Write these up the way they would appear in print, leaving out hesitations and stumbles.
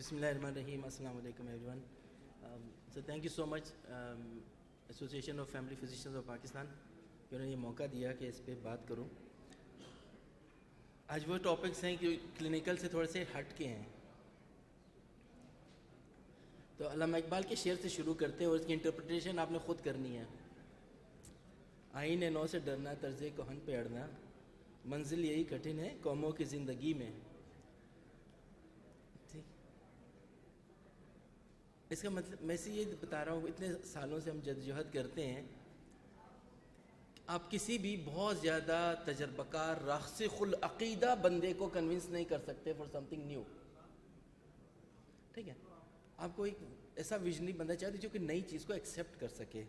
بسم اللہ الرحمن الرحیم. السلام علیکم every one. So thank you so much association of family فزیشینز of Pakistan کہ انہوں نے یہ موقع دیا کہ اس پہ بات کروں. آج وہ ٹاپکس ہیں کہ کلینکل سے تھوڑے سے ہٹ کے ہیں. تو علامہ اقبال کے شعر سے شروع کرتے ہیں اور اس کی انٹرپریٹیشن آپ نے خود کرنی ہے. آئین نو سے ڈرنا، طرز کہن پہ اڑنا، منزل یہی کٹھن ہے قوموں کی زندگی میں. اس کا مطلب میں سے یہ بتا رہا ہوں، اتنے سالوں سے ہم جدوجہد کرتے ہیں. آپ کسی بھی بہت زیادہ تجربہ کار راسخ العقیدہ بندے کو کنونس نہیں کر سکتے فار سم تھنگ نیو. ٹھیک ہے، آپ کو ایک ایسا ویژنری بندہ چاہیے جو کہ نئی چیز کو ایکسیپٹ کر سکے.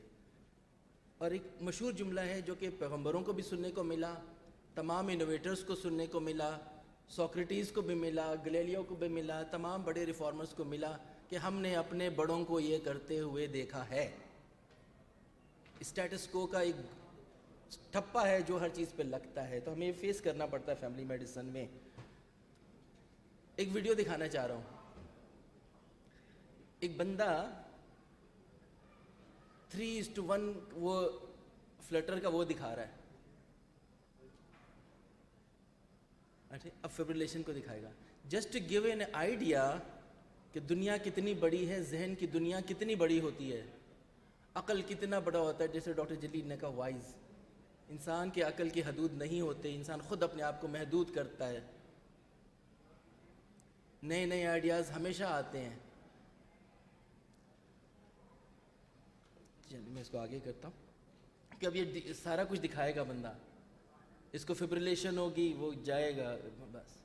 اور ایک مشہور جملہ ہے جو کہ پیغمبروں کو بھی سننے کو ملا، تمام انوویٹرز کو سننے کو ملا، سوکریٹیز کو بھی ملا، گلیلیو کو بھی ملا، تمام بڑے ریفارمرز کو ملا کہ ہم نے اپنے بڑوں کو یہ کرتے ہوئے دیکھا ہے. اسٹیٹس کو کا ایک ٹھپا ہے جو ہر چیز پہ لگتا ہے، تو ہمیں یہ فیس کرنا پڑتا ہے فیملی میڈیسن میں. ایک ویڈیو دکھانا چاہ رہا ہوں. ایک بندہ 3:1 وہ فلٹر کا وہ دکھا رہا ہے. اب فیبریلیشن کو دکھائے گا. جسٹ گیو این آئیڈیا کہ دنیا کتنی بڑی ہے، ذہن کی دنیا کتنی بڑی ہوتی ہے، عقل کتنا بڑا ہوتا ہے. جیسے ڈاکٹر جلیل نے کہا وائز، انسان کے عقل کی حدود نہیں ہوتے، انسان خود اپنے آپ کو محدود کرتا ہے. نئے نئے آئیڈیاز ہمیشہ آتے ہیں. چلیے میں اس کو آگے کرتا ہوں کہ اب یہ سارا کچھ دکھائے گا بندہ، اس کو فیبریلیشن ہوگی، وہ جائے گا بس.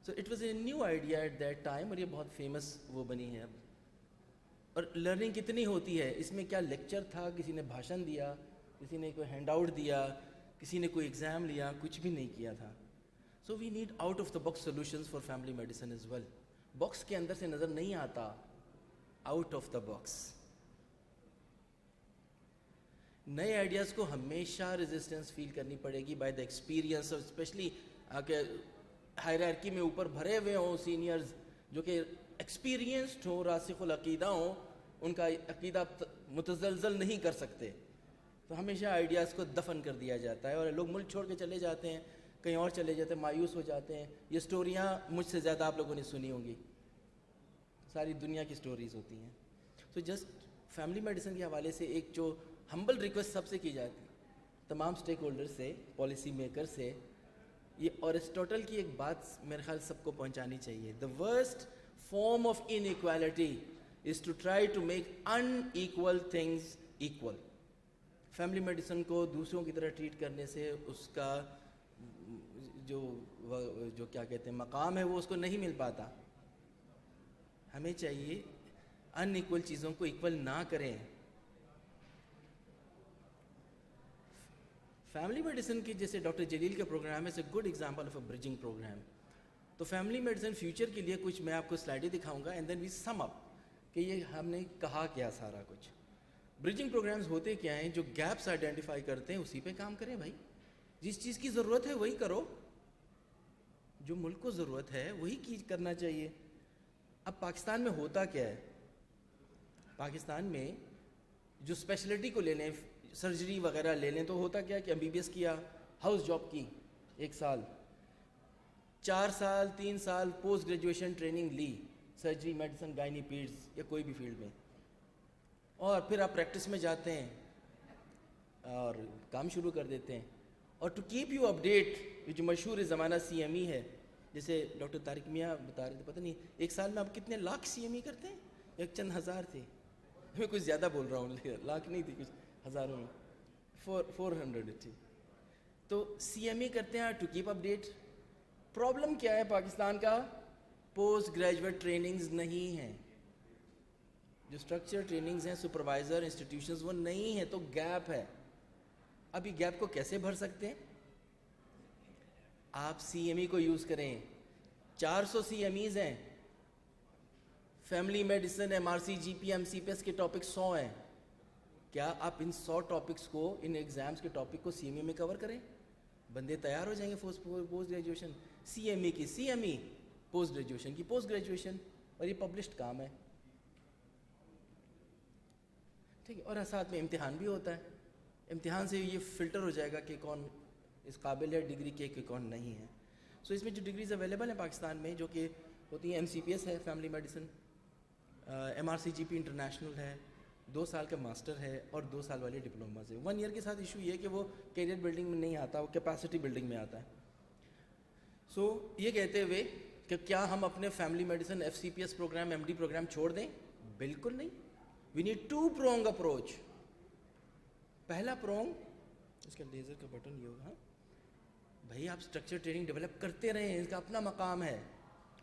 So it was a new idea at that time, اور یہ بہت فیمس وہ بنی ہے اب. اور لرننگ کتنی ہوتی ہے اس میں. کیا لیکچر تھا، کسی نے بھاشن دیا، کسی نے کوئی ہینڈ آؤٹ دیا، کسی نے کوئی ایگزام لیا، کچھ بھی نہیں کیا تھا. So we need out of the box solutions for family medicine as well. Box کے اندر سے نظر نہیں آتا، آؤٹ آف دا باکس. نئے آئیڈیاز کو ہمیشہ ریزسٹنس فیل کرنی پڑے گی بائی دا ایکسپیرئنس، اور اسپیشلی ہائرارکی میں اوپر بھرے ہوئے ہوں سینئرز جو کہ ایکسپیرینسڈ ہوں، راسخ العقیدہ ہوں، ان کا عقیدہ متزلزل نہیں کر سکتے. تو ہمیشہ آئیڈیاز کو دفن کر دیا جاتا ہے اور لوگ ملک چھوڑ کے چلے جاتے ہیں، کہیں اور چلے جاتے ہیں، مایوس ہو جاتے ہیں. یہ سٹوریاں مجھ سے زیادہ آپ لوگوں نے سنی ہوں گی، ساری دنیا کی سٹوریز ہوتی ہیں. تو جسٹ فیملی میڈیسن کے حوالے سے ایک جو ہمبل ریکویسٹ سب سے کی جاتی ہے، تمام اسٹیک ہولڈر سے، پالیسی میکر سے، یہ ایرسٹوٹل کی ایک بات میرے خیال سب کو پہنچانی چاہیے. The worst form of inequality is to try to make unequal things equal. Family medicine کو دوسروں کی طرح ٹریٹ کرنے سے اس کا جو کیا کہتے ہیں مقام ہے وہ اس کو نہیں مل پاتا. ہمیں چاہیے ان ایکول چیزوں کو ایکول نہ کریں. فیملی میڈیسن کی جیسے ڈاکٹر جلیل کا پروگرام ہے، it's a good example of a bridging program. تو فیملی میڈیسن فیوچر کے لیے کچھ میں آپ کو سلائڈیں دکھاؤں گا اینڈ دین وی سم اپ کہ یہ ہم نے کہا کیا سارا کچھ. برجنگ پروگرامز ہوتے کیا ہیں؟ جو گیپس آئیڈینٹیفائی کرتے ہیں اسی پہ کام کریں بھائی. جس چیز کی ضرورت ہے وہی کرو، جو ملک کو ضرورت ہے وہی کرنا چاہیے. اب پاکستان میں ہوتا کیا ہے؟ پاکستان میں جو اسپیشلٹی کو لے لیں، سرجری وغیرہ لے لیں، تو ہوتا کیا کہ MBBS کیا، ہاؤس جاب کی 1 سال، 4 سال 3 سال پوسٹ گریجویشن ٹریننگ لی، سرجری، میڈیسن، گائنی، پیڈز یا کوئی بھی فیلڈ میں، اور پھر آپ پریکٹس میں جاتے ہیں اور کام شروع کر دیتے ہیں. اور ٹو کیپ یو اپڈیٹ، جو مشہور زمانہ CME ہے، جیسے ڈاکٹر طارق میاں بتا رہے تھے، پتہ نہیں 1 سال میں آپ کتنے لاکھ CME کرتے ہیں؟ ایک چند ہزار تھے، میں کچھ زیادہ بول رہا ہوں، لاکھ نہیں تھی، کچھ ہزاروں میں، 400 تھی. تو CME کرتے ہیں ٹو کیپ اپڈیٹ. پرابلم کیا ہے پاکستان کا؟ پوسٹ گریجویٹ ٹریننگز نہیں ہیں. جو اسٹرکچر ٹریننگز ہیں سپروائزر انسٹیٹیوشنز وہ نہیں ہیں، تو گیپ ہے. اب یہ گیپ کو کیسے بھر سکتے ہیں؟ آپ CME کو یوز کریں. 400 CMEs ہیں. Family medicine, MRC، GP، MCPS کے ٹاپک 100 ہیں. کیا آپ ان 100 ٹاپکس کو، ان ایگزامس کے ٹاپک کو CME میں کور کریں؟ بندے تیار ہو جائیں گے پوسٹ گریجویشن. CME کی CME پوسٹ گریجویشن کی پوسٹ گریجویشن، اور یہ پبلشڈ کام ہے، ٹھیک ہے. اور ساتھ میں امتحان بھی ہوتا ہے، امتحان سے یہ فلٹر ہو جائے گا کہ کون اس قابل ہے ڈگری کے کہ کون نہیں ہے. سو اس میں جو ڈگریز اویلیبل ہیں پاکستان میں جو کہ ہوتی ہیں، MCPS ہے فیملی میڈیسن، MRCGP انٹرنیشنل ہے، 2 سال کا ماسٹر ہے، اور 2 سال والے ڈپلوماز ہے. 1 ایئر کے ساتھ ایشو یہ ہے کہ وہ کیریئر بلڈنگ میں نہیں آتا، وہ کیپیسٹی بلڈنگ میں آتا ہے. سو یہ کہتے ہوئے کہ کیا ہم اپنے family medicine FCPS program MD program چھوڑ دیں؟ بالکل نہیں. We need 2 prong approach. پہلا پرونگ، اس کا لیزر کا بٹن یہ ہوگا، بھائی آپ اسٹرکچر ٹریننگ ڈیولپ کرتے رہیں، اس کا اپنا مقام ہے،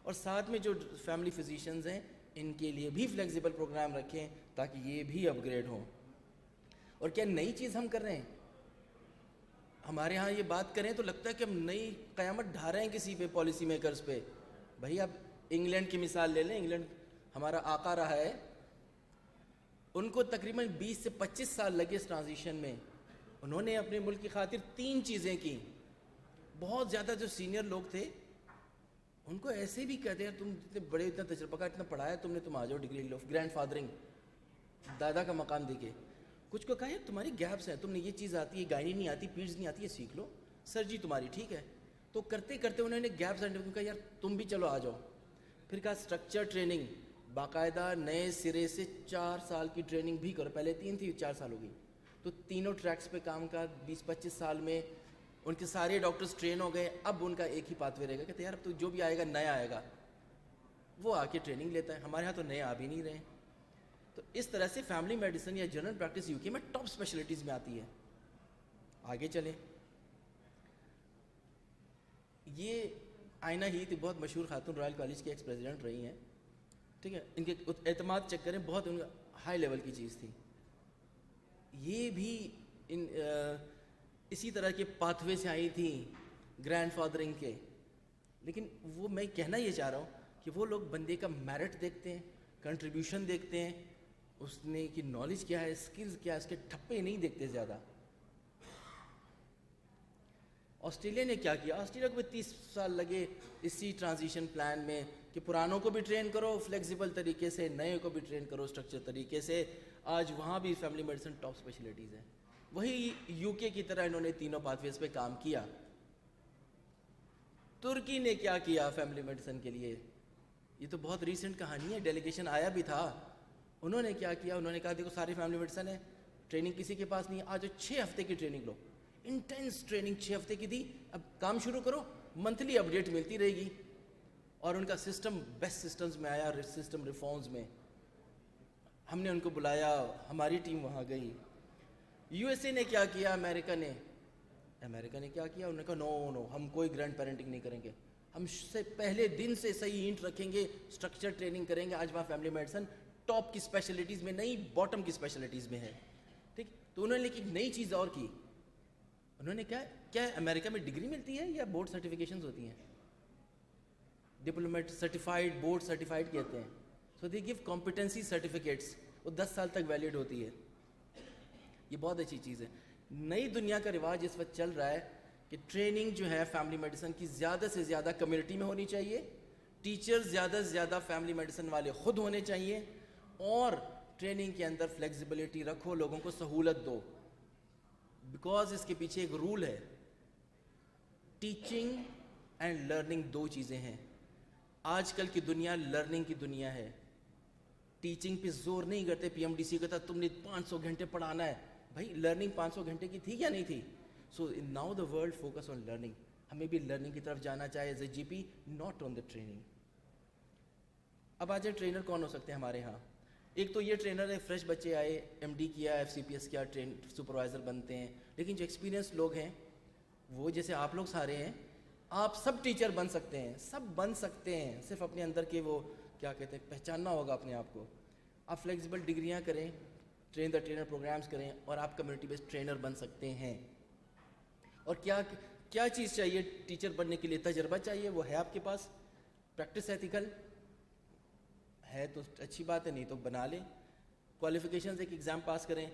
اور ساتھ میں جو فیملی فزیشینز ہیں ان کے لیے بھی فلیکسیبل پروگرام رکھیں تاکہ یہ بھی اپ گریڈ ہوں. اور کیا نئی چیز ہم کر رہے ہیں؟ ہمارے ہاں یہ بات کریں تو لگتا ہے کہ ہم نئی قیامت ڈھا رہے ہیں کسی پہ، پالیسی میکرز پہ. بھائی اب انگلینڈ کی مثال لے لیں، انگلینڈ ہمارا آقا رہا ہے، ان کو تقریباً 20 سے 25 سال لگے اس ٹرانزیشن میں. انہوں نے اپنے ملک کی خاطر 3 چیزیں کی. بہت زیادہ جو سینئر لوگ تھے ان کو ایسے بھی کہتے ہیں تم اتنے بڑے، اتنا تجربہ کا، اتنا پڑھایا تم نے، تم آ جاؤ ڈگری لو، گرینڈ فادرنگ، دادا کا مقام دے کے. کچھ کو کہا یار تمہاری گیپس ہیں، تم نے یہ چیز آتی ہے، گائنی نہیں آتی، پیڈز نہیں آتی، یہ سیکھ لو، سرجری تمہاری ٹھیک ہے. تو کرتے کرتے انہوں نے گیپس اینڈ کہا یار تم بھی چلو آ جاؤ. پھر کہا اسٹرکچر ٹریننگ، باقاعدہ نئے سرے سے 4 سال کی ٹریننگ بھی کرو. پہلے 3 تھی، 4 سال ہو گئی. تو تینوں ٹریکس پہ کام کا 20-25 سال میں ان کے سارے ڈاکٹرز ٹرین ہو گئے. اب ان کا ایک ہی پاتھ وے رہے گا کہ یار اب تو جو بھی آئے گا نیا آئے گا وہ آ کے ٹریننگ لیتا ہے. ہمارے ہاں تو نئے آ بھی نہیں رہے. تو اس طرح سے فیملی میڈیسن یا جنرل پریکٹس UK میں ٹاپ اسپیشلٹیز میں آتی ہے. آگے چلیں، یہ آئینہ ہی تھی، بہت مشہور خاتون، رائل کالج کے ایکس پریزیڈنٹ رہی ہیں، ٹھیک ہے. ان کے اعتماد چیک کریں، بہت ان ہائی لیول کی چیز تھی. یہ بھی اسی طرح کے پاتھ وے سے آئی تھی گرینڈ فادرنگ کے. لیکن وہ میں کہنا یہ چاہ رہا ہوں کہ وہ لوگ بندے کا میرٹ دیکھتے ہیں، کنٹریبیوشن دیکھتے ہیں، اس نے کی نالج کیا ہے، اسکلز کیا ہے، اس کے ٹھپے نہیں دیکھتے زیادہ. آسٹریلیا نے کیا کیا؟ آسٹریلیا کو بھی 30 سال لگے اسی ٹرانزیشن پلان میں کہ پرانوں کو بھی ٹرین کرو فلیکسیبل طریقے سے، نئے کو بھی ٹرین کرو اسٹرکچر طریقے سے. آج وہاں بھی فیملی میڈیسن ٹاپ اسپیشلٹیز ہیں. وہی UK کی طرح انہوں نے تینوں پاتھ ویز پہ کام کیا. ترکی نے کیا کیا فیملی میڈیسن کے لیے؟ یہ تو بہت ریسنٹ کہانی ہے، ڈیلیگیشن آیا بھی تھا. انہوں نے کیا کیا؟ انہوں نے کہا دیکھو ساری فیملی میڈیسن ہے، ٹریننگ کسی کے پاس نہیں ہے، آج 6 ہفتے کی ٹریننگ لو. انٹینس ٹریننگ 6 ہفتے کی دی، اب کام شروع کرو، منتھلی اپڈیٹ ملتی رہے گی. اور ان کا سسٹم بیسٹ سسٹمز میں آیا، سسٹم ریفارمز میں. ہم نے ان کو بلایا، ہماری ٹیم وہاں گئی. USA نے کیا کیا؟ امریکہ نے کیا کیا؟ انہوں نے کہا نو ہم کوئی گرینڈ پیرنٹنگ نہیں کریں گے، ہم سے پہلے دن سے صحیح اینٹ رکھیں گے، اسٹرکچر ٹریننگ کریں گے. آج وہاں فیملی میڈیسن ٹاپ کی اسپیشلٹیز میں نہیں، باٹم کی اسپیشلٹیز میں ہے. ٹھیک. تو انہوں نے ایک نئی چیز اور کی. انہوں نے کیا امریکہ میں ڈگری ملتی ہے یا بورڈ سرٹیفکیشنز ہوتی ہیں؟ ڈپلومیٹ سرٹیفائڈ، بورڈ سرٹیفائڈ کہتے ہیں. سو دے گیو کمپیٹنسی سرٹیفکیٹس، وہ 10 سال تک ویلڈ ہوتی ہے. یہ بہت اچھی چیز ہے. نئی دنیا کا رواج اس وقت چل رہا ہے کہ ٹریننگ جو ہے فیملی میڈیسن کی زیادہ سے زیادہ کمیونٹی میں ہونی چاہیے. ٹیچر زیادہ سے زیادہ فیملی میڈیسن والے خود ہونے چاہیے، اور ٹریننگ کے اندر فلیکسیبلٹی رکھو، لوگوں کو سہولت دو. بیکاز اس کے پیچھے ایک رول ہے، ٹیچنگ اینڈ لرننگ 2 چیزیں ہیں. آج کل کی دنیا لرننگ کی دنیا ہے. ٹیچنگ پہ زور نہیں کرتے. PMDC کہتا تم نے 500 گھنٹے پڑھانا ہے. بھائی لرننگ 500 گھنٹے کی تھی یا نہیں تھی؟ So now the world focus on learning. ہمیں بھی لرننگ کی طرف جانا چاہے as a GP، not on the training. اب آ جائے ٹرینر کون ہو سکتے ہیں ہمارے ہاں. ایک تو یہ ٹرینر ہے، فریش بچے آئے، MD کیا، FCPS کیا، سپروائزر بنتے ہیں. لیکن جو ایکسپیرینس لوگ ہیں وہ جیسے آپ لوگ سارے ہیں، آپ سب ٹیچر بن سکتے ہیں، سب بن سکتے ہیں. صرف اپنے اندر کے وہ کیا کہتے ہیں پہچاننا ہوگا اپنے آپ کو. آپ فلیکسیبل ڈگریاں کریں، ٹرین دا ٹرینر پروگرامز کریں، اور آپ کمیونٹی بیسڈ ٹرینر بن سکتے ہیں. اور کیا چیز چاہیے ٹیچر بننے کے لیے؟ تجربہ چاہیے، وہ ہے آپ کے پاس. پریکٹس ایتھیکل ہے تو اچھی بات ہے، نہیں تو بنا لیں. کوالیفیکیشنز ایک ایگزام پاس کریں،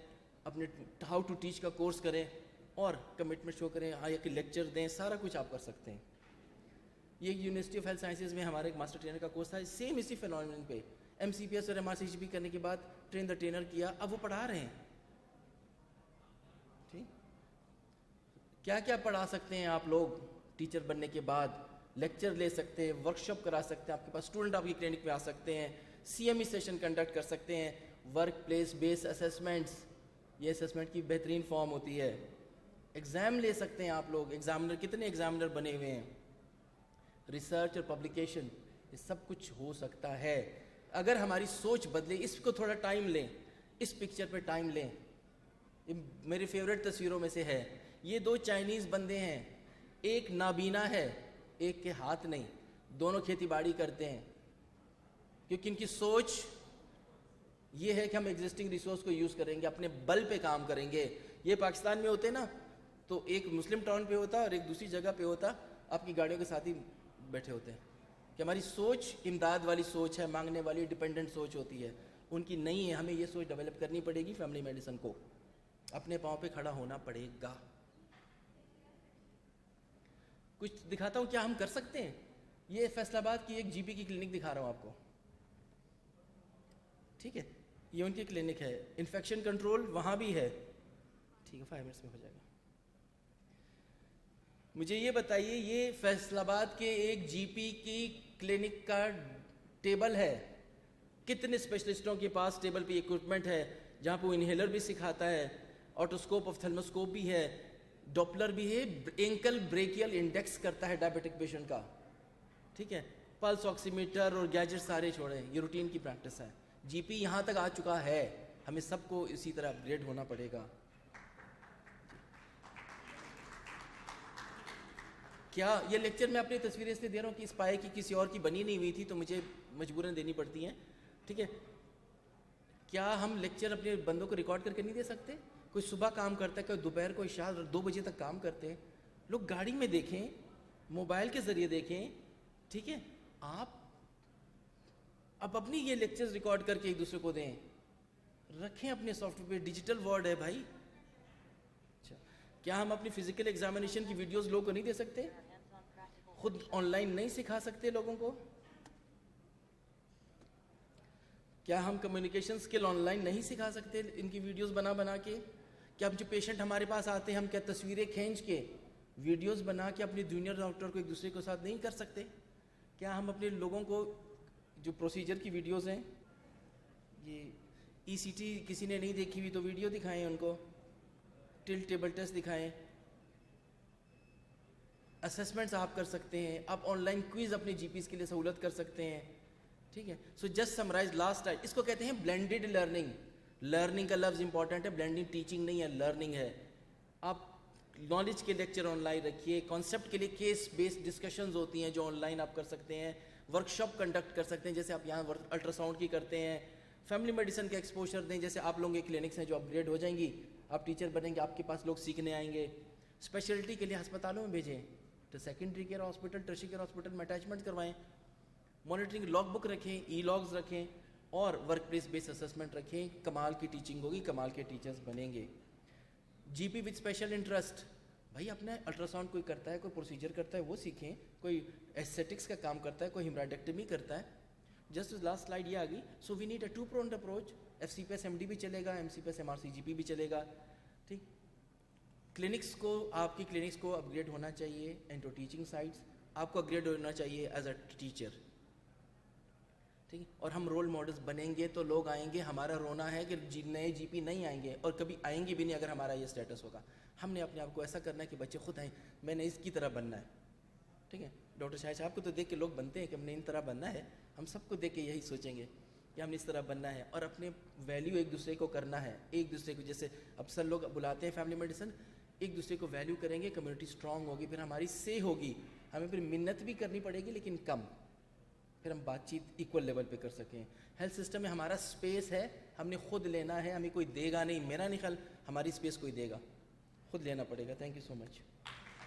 اپنے ہاؤ ٹو ٹیچ کا کورس کریں، اور کمٹمنٹ شو کریں. ہاں، ایک لیکچر دیں، سارا کچھ آپ کر سکتے ہیں. یہ یونیورسٹی آف ہیلتھ سائنسز میں ہمارا ایک ماسٹر ٹرینر کا کورس تھا سیم اسی فینومینن پہ. MCPS اور MRCGP کرنے کے بعد ٹرین دا ٹرینر کیا, اب وہ پڑھا رہے ہیں. ٹھیک, کیا کیا پڑھا سکتے ہیں آپ لوگ ٹیچر بننے کے بعد؟ لیکچر لے سکتے ہیں, ورک شاپ کرا سکتے ہیں, آپ کے پاس اسٹوڈنٹ آپ کی کلینک میں آ سکتے ہیں, CME سیشن کنڈکٹ کر سکتے ہیں, ورک پلیس بیس اسیسمنٹس, یہ اسیسمنٹ کی بہترین فارم ہوتی ہے. ایگزام لے سکتے ہیں آپ لوگ, ایگزامنر کتنے ایگزامنر بنے ہوئے ہیں. ریسرچ اور پبلیکیشن, یہ سب کچھ ہو سکتا ہے اگر ہماری سوچ بدلے. اس کو تھوڑا ٹائم لیں, اس پکچر پہ ٹائم لیں. یہ میری فیوریٹ تصویروں میں سے ہے. یہ 2 چائنیز بندے ہیں, ایک نابینا ہے ایک کے ہاتھ نہیں, دونوں کھیتی باڑی کرتے ہیں کیونکہ ان کی سوچ یہ ہے کہ ہم ایگزسٹنگ ریسورس کو یوز کریں گے, اپنے بل پہ کام کریں گے. یہ پاکستان میں ہوتے نا تو ایک مسلم ٹاؤن پہ ہوتا اور ایک دوسری جگہ پہ ہوتا, آپ کی گاڑیوں کے ساتھ ہی بیٹھے ہوتے ہیں. کہ ہماری سوچ امداد والی سوچ ہے, مانگنے والی ڈیپینڈنٹ سوچ ہوتی ہے, ان کی نہیں ہے. ہمیں یہ سوچ ڈیولپ کرنی پڑے گی. فیملی میڈیسن کو اپنے پاؤں پہ کھڑا ہونا پڑے گا. کچھ دکھاتا ہوں کیا ہم کر سکتے ہیں. یہ فیصل آباد کی ایک GP کی کلینک دکھا رہا ہوں آپ کو. ٹھیک ہے, یہ ان کی کلینک ہے. انفیکشن کنٹرول وہاں بھی ہے. ٹھیک ہے, 5 منٹس میں ہو جائے گا. مجھے یہ بتائیے, یہ فیصل آباد کے ایک GP کی کلینک کا ٹیبل ہے. کتنے اسپیشلسٹوں کے پاس ٹیبل پہ اکوپمنٹ ہے جہاں پہ وہ انہیلر بھی سکھاتا ہے, آٹوسکوپ آف تھرموسکوپ بھی ہے, ڈوپلر بھی ہے, اینکل بریکیل انڈیکس کرتا ہے ڈائبیٹک پیشنٹ کا. ٹھیک ہے, پلس آکسی میٹر اور گیجٹ سارے چھوڑیں, یہ روٹین کی پریکٹس ہے. GP یہاں تک آ چکا ہے, ہمیں سب کو اسی طرح اپ گریڈ ہونا پڑے گا. کیا یہ لیکچر میں اپنی تصویریں اس لیے دے رہا ہوں کہ اس پائے کی کسی اور کی بنی نہیں ہوئی تھی تو مجھے مجبوراً دینی پڑتی ہیں. ٹھیک ہے, کیا ہم لیکچر اپنے بندوں کو ریکارڈ کر کے نہیں دے سکتے؟ کوئی صبح کام کرتا ہے, کوئی دوپہر, کوئی شام 2 بجے تک کام کرتے ہیں. لوگ گاڑی میں دیکھیں, موبائل کے ذریعے دیکھیں. ٹھیک ہے, آپ اب اپنی یہ لیکچرز ریکارڈ کر کے ایک دوسرے کو دیں, رکھیں اپنے سافٹ ویئر پہ. ڈیجیٹل ورلڈ ہے بھائی. اچھا, کیا ہم اپنی فزیکل ایگزامینیشن کی ویڈیوز لوگوں کو نہیں دے سکتے؟ خود آن لائن نہیں سکھا سکتے لوگوں کو؟ کیا ہم کمیونیکیشن اسکل آن لائن نہیں سکھا سکتے ان کی ویڈیوز بنا بنا کے؟ کیا جو پیشنٹ ہمارے پاس آتے ہیں ہم کیا تصویریں کھینچ کے ویڈیوز بنا کے اپنے جونیئر ڈاکٹر کو ایک دوسرے کے ساتھ نہیں کر سکتے؟ کیا ہم اپنے لوگوں کو جو پروسیجر کی ویڈیوز ہیں, یہ ECT کسی نے نہیں دیکھی ہوئی تو ویڈیو دکھائیں ان کو, ٹلٹ ٹیبل ٹیسٹ دکھائیں, اسیسمنٹس آپ کر سکتے ہیں, آپ آن لائن کوئز اپنے GPs کے لیے سہولت کر سکتے ہیں. ٹھیک ہے, so just summarize last time. اس کو کہتے ہیں بلینڈڈ لرننگ. لرننگ کا لفظ امپورٹنٹ ہے, بلینڈنگ ٹیچنگ نہیں ہے, لرننگ ہے. آپ نالج کے لیکچر آن لائن رکھیے, کانسیپٹ کے لیے کیس بیسڈ ڈسکشنز ہوتی ہیں جو آن لائن آپ کر سکتے ہیں, ورک شاپ کنڈکٹ کر سکتے ہیں جیسے آپ یہاں الٹرا ساؤنڈ کی کرتے ہیں, فیملی میڈیسن کا ایکسپوجر دیں جیسے آپ لوگوں کے کلینکس ہیں جو اپ گریڈ ہو جائیں گی, آپ ٹیچر بنیں گے, آپ کے پاس لوگ سیکھنے آئیں گے. اسپیشلٹی کے لیے ہسپتالوں میں بھیجیں, تو secondary care hospital, tertiary care hospital میں اٹیچمنٹ کروائیں. مانیٹرنگ لاگ بک رکھیں, ای لاگز رکھیں, اور ورک پلیس بیس اسسمنٹ رکھیں. کمال کی ٹیچنگ ہوگی, کمال کے ٹیچرز بنیں گے. GP وتھ اسپیشل انٹرسٹ, بھائی اپنا الٹرا ساؤنڈ کوئی کرتا ہے, کوئی پروسیجر کرتا ہے وہ سیکھیں, کوئی ایسیٹکس کا کام کرتا ہے, کوئی ہیمراڈیکٹمی کرتا ہے. جسٹ لاسٹ سلائڈ یہ آ گئی. So we need a 2-pronged approach. FCPS MD بھی چلے گا, MCPS MRCGP بھی چلے گا. ٹھیک, کلینکس کو, آپ کی کلینکس کو اپ گریڈ ہونا چاہیے. اینڈ ٹو ٹیچنگ سائٹس آپ کو اپ گریڈ ہونا چاہیے ایز اے ٹیچر. ٹھیک ہے, اور ہم رول ماڈلس بنیں گے تو لوگ آئیں گے. ہمارا رونا ہے کہ نئے GP نہیں آئیں گے, اور کبھی آئیں گے بھی نہیں اگر ہمارا یہ اسٹیٹس ہوگا. ہم نے اپنے آپ کو ایسا کرنا ہے کہ بچے خود آئیں, میں نے اس کی طرح بننا ہے. ٹھیک ہے, ڈاکٹر شاہد صاحب کو تو دیکھ کے لوگ بنتے ہیں کہ ہم نے ان طرح بننا ہے. ہم سب کو دیکھ کے یہی سوچیں گے کہ ہم نے اس طرح بننا ہے, اور اپنے ویلیو ایک دوسرے کو کرنا ہے. ایک دوسرے کو, جیسے اب سر لوگ بلاتے ہیں فیملی میڈیسن, ایک دوسرے کو ویلیو کریں گے, کمیونٹی اسٹرانگ ہوگی, پھر ہماری سے ہوگی. ہمیں پھر منت بھی کرنی پڑے گی لیکن کم, پھر ہم بات چیت ایکول لیول پہ کر سکیں. ہیلتھ سسٹم میں ہمارا اسپیس ہے, ہم نے خود لینا ہے, ہمیں کوئی دے گا نہیں. میرا نہیں خیال ہماری اسپیس کوئی دے گا, خود لینا پڑے گا. Thank you so much.